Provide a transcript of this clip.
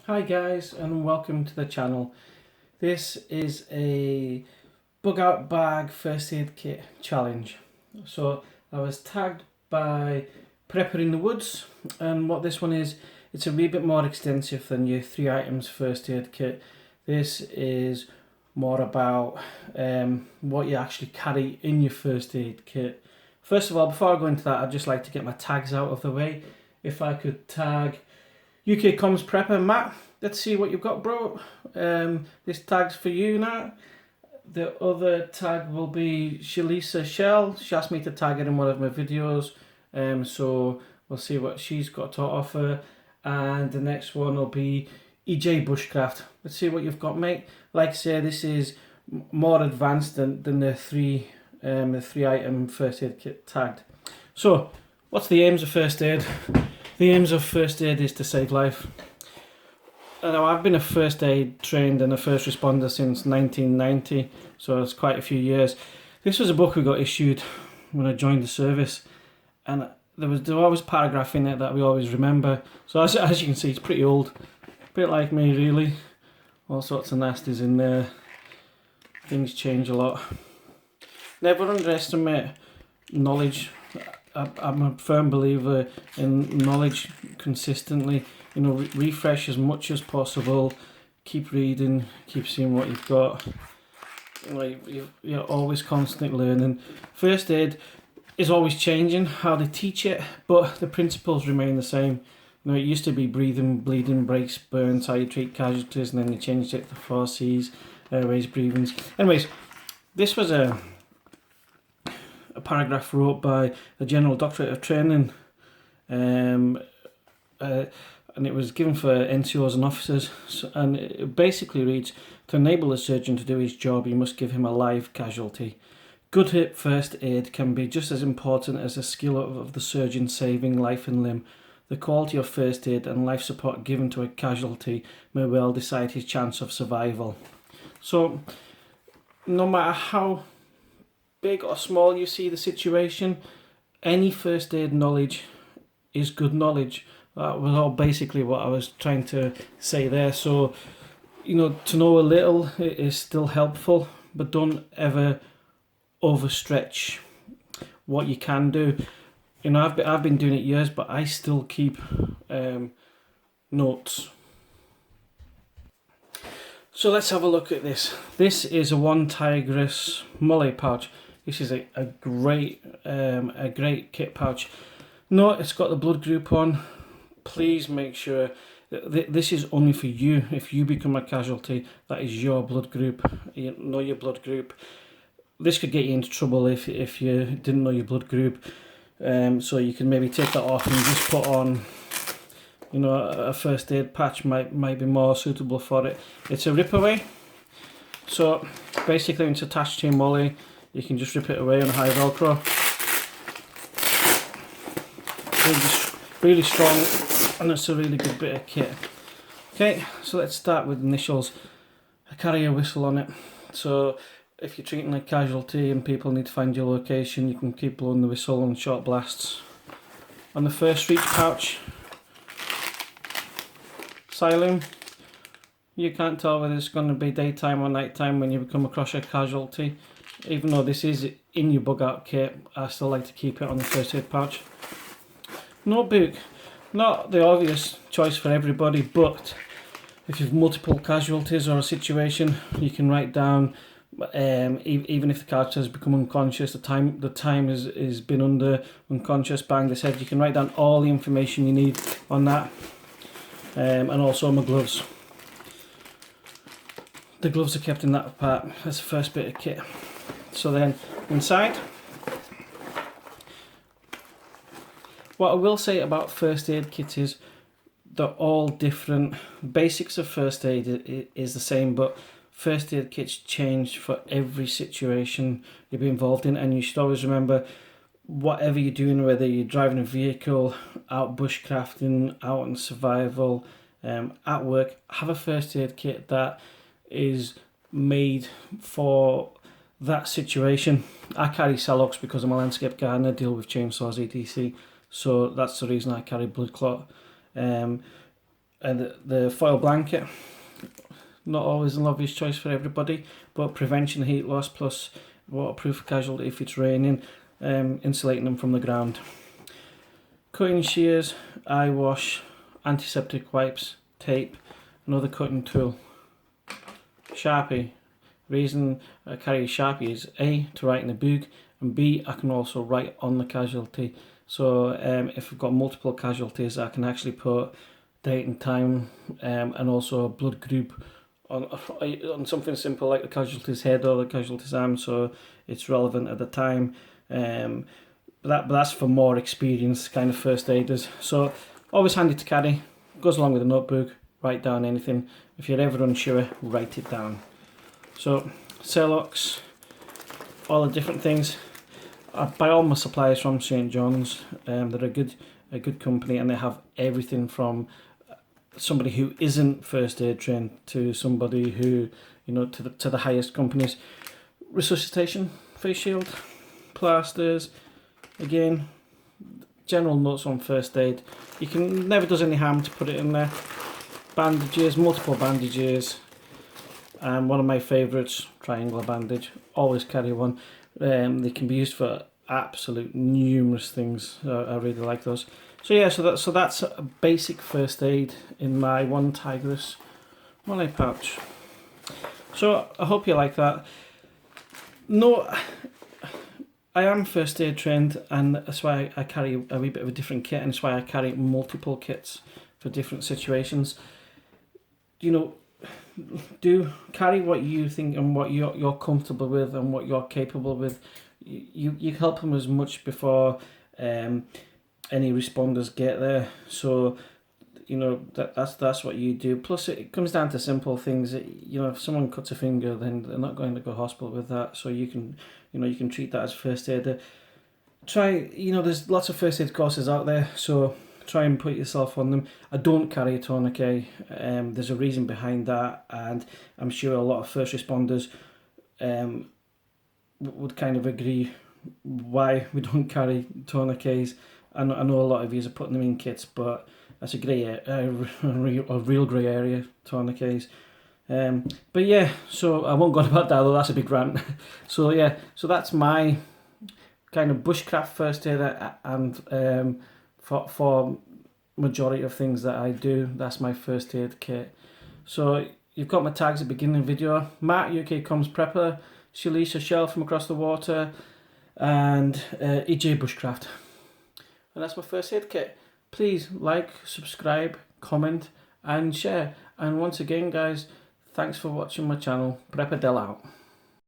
Hi guys, and welcome to the channel. This is a bug out bag first aid kit challenge. So I was tagged by Prepper in the Woods, and what this one is, it's a wee bit more extensive than your 3 items first aid kit. This is more about what you actually carry in your first aid kit. First of all, before I go into that, I'd just like to get my tags out of the way. If I could tag UK Comms Prepper, Matt, let's see what you've got, bro. This tag's for you now. The other tag will be Shlisa Shell. She asked me to tag her in one of my videos, so we'll see what she's got to offer. And the next one will be EJBushcraft. Let's see what you've got, mate. Like I say, this is more advanced than the three item first aid kit tagged. So, what's the aims of first aid? The aims of first aid is to save life. Now, I've been a first aid trained and a first responder since 1990, so it's quite a few years. This was a book we got issued when I joined the service, and there was always a paragraph in it that we always remember. So as you can see, it's pretty old, a bit like me really. All sorts of nasties in there. Things change a lot. Never underestimate knowledge. I'm a firm believer in knowledge consistently. You know, refresh as much as possible. Keep reading, keep seeing what you've got. Like you're always constantly learning. First aid is always changing how they teach it, but the principles remain the same. You know, it used to be breathing, bleeding, breaks, burns, how you treat casualties, and then you changed it to 4 C's, airways, breathings. Anyways, this was a paragraph wrote by a General Doctorate of Training, and it was given for NCOs and officers, and it basically reads, to enable a surgeon to do his job, you must give him a live casualty. Good hip first aid can be just as important as the skill of the surgeon saving life and limb. The quality of first aid and life support given to a casualty may well decide his chance of survival. So, no matter how big or small you see the situation, any first aid knowledge is good knowledge. That was all basically what I was trying to say there. So, you know, to know a little is still helpful, but don't ever overstretch what you can do. You know, I've been doing it years, but I still keep notes. So let's have a look at this. This is a one Tigris Molly pouch. This is a great kit pouch. No, it's got the blood group on. Please make sure that this is only for you. If you become a casualty, that is your blood group. You know your blood group. This could get you into trouble if you didn't know your blood group. So you can maybe take that off and just put on, you know, a first aid patch might be more suitable for it. It's a rip away. So basically, when it's attached to your molly, you can just rip it away on a high Velcro. Really strong, and it's a really good bit of kit. Okay, so let's start with initials. I carry a whistle on it, so if you're treating a casualty and people need to find your location, you can keep blowing the whistle on short blasts. On the first reach pouch, Siloom. You can't tell whether it's going to be daytime or nighttime when you come across a casualty. Even though this is in your bug out kit, I still like to keep it on the first aid pouch. Notebook, not the obvious choice for everybody, but if you've multiple casualties or a situation, you can write down, even if the casualty has become unconscious, the time has been under unconscious, bang this head, you can write down all the information you need on that. And also my gloves. The gloves are kept in that part. That's the first bit of kit. So then inside, what I will say about first aid kits is they're all different. Basics of first aid is the same, but first aid kits change for every situation you'll be involved in, and you should always remember, whatever you're doing, whether you're driving a vehicle, out bushcrafting, out in survival, at work, have a first aid kit that is made for that situation. I carry Celox because I'm a landscape gardener, deal with chainsaws, etc. So that's the reason I carry blood clot. the foil blanket. Not always an obvious choice for everybody, but prevention heat loss plus waterproof casualty if it's raining, insulating them from the ground. Cutting shears, eye wash, antiseptic wipes, tape, another cutting tool. Sharpie. Reason I carry a Sharpie is A, to write in a book, and B, I can also write on the casualty. So if I've got multiple casualties, I can actually put date and time and also a blood group on something simple like the casualty's head or the casualty's arm, so it's relevant at the time. But that's for more experienced kind of first aiders. So always handy to carry, goes along with a notebook, write down anything. If you're ever unsure, write it down. So Celox, all the different things. I buy all my supplies from St. John's. They're a good company, and they have everything from somebody who isn't first aid trained to somebody who, to the highest companies. Resuscitation, face shield, plasters, again, general notes on first aid. Never does any harm to put it in there. Bandages, multiple bandages. And one of my favourites, triangular bandage. Always carry one. They can be used for absolute numerous things. I really like those. So yeah, so that's a basic first aid in my one Tigris money pouch. So I hope you like that. No, I am first aid trained, and that's why I carry a wee bit of a different kit, and that's why I carry multiple kits for different situations. Do carry what you think and what you're comfortable with and what you're capable with. You help them as much before any responders get there. So that's what you do. Plus it comes down to simple things. If someone cuts a finger, then they're not going to go to hospital with that. So you can treat that as first aid. There's lots of first aid courses out there, so try and put yourself on them. I don't carry a tourniquet. There's a reason behind that, and I'm sure a lot of first responders would kind of agree why we don't carry tourniquets. I know a lot of you are putting them in kits, but that's a real grey area, tourniquets. But yeah, so I won't go on about that, though that's a big rant. So yeah, so that's my kind of bushcraft first aid, and for majority of things that I do, that's my first aid kit. So you've got my tags at the beginning of the video. Matt, UK Comms Prepper, Shlisa Shell from across the water, and EJBushcraft. And that's my first aid kit. Please like, subscribe, comment, and share. And once again, guys, thanks for watching my channel. Prepper Del out.